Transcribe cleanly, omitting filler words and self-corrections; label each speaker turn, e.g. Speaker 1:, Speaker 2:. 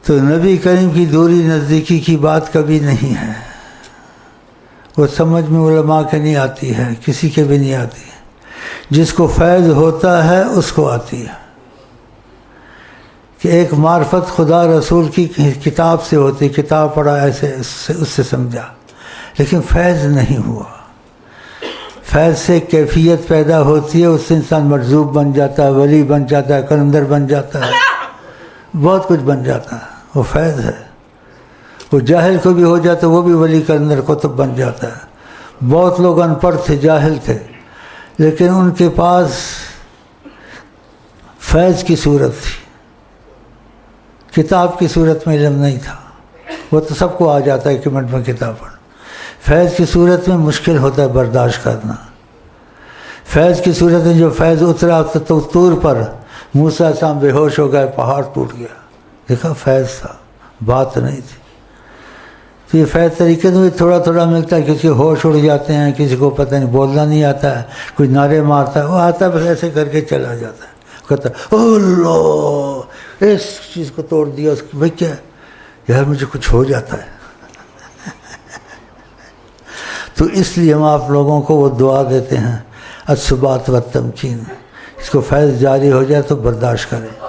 Speaker 1: تو نبی کریم کی دوری نزدیکی کی بات کبھی نہیں ہے، وہ سمجھ میں علماء کے نہیں آتی ہے، کسی کے بھی نہیں آتی ہے۔ جس کو فیض ہوتا ہے اس کو آتی ہے کہ ایک معرفت خدا رسول کی کتاب سے ہوتی، کتاب پڑھا ایسے اس سے سمجھا، لیکن فیض نہیں ہوا۔ فیض سے کیفیت پیدا ہوتی ہے، اس سے انسان مرزوق بن جاتا ہے، ولی بن جاتا ہے، کلندر بن جاتا ہے، بہت کچھ بن جاتا ہے، وہ فیض ہے۔ وہ جاہل کو بھی ہو جاتا ہے، وہ بھی ولی کلندر قطب بن جاتا ہے۔ بہت لوگ ان پڑھ تھے، جاہل تھے، لیکن ان کے پاس فیض کی صورت تھی، کتاب کی صورت میں علم نہیں تھا۔ وہ تو سب کو آ جاتا ہے کہ منٹ میں کتاب پڑھ۔ فیض کی صورت میں مشکل ہوتا ہے برداشت کرنا۔ فیض کی صورت میں جو فیض اترا تو طور پر موسیٰ السلام بے ہوش ہو گئے، پہاڑ ٹوٹ گیا، دیکھا فیض تھا، بات نہیں تھی۔ تو یہ فیض طریقے سے تھوڑا تھوڑا ملتا ہے، کسی کو ہوش اڑ جاتے ہیں، کسی کو پتہ نہیں بولنا نہیں آتا ہے، کوئی نعرے مارتا ہے، وہ آتا ہے بس ایسے کر کے چلا جاتا ہے، کہتا ہے اللہ اس چیز کو توڑ دیا، اس کی بھائی کیا یار مجھے کچھ ہو جاتا ہے۔ تو اس لیے ہم آپ لوگوں کو وہ دعا دیتے ہیں الثبات والتمکین، اس کو فیض جاری ہو جائے تو برداشت کریں۔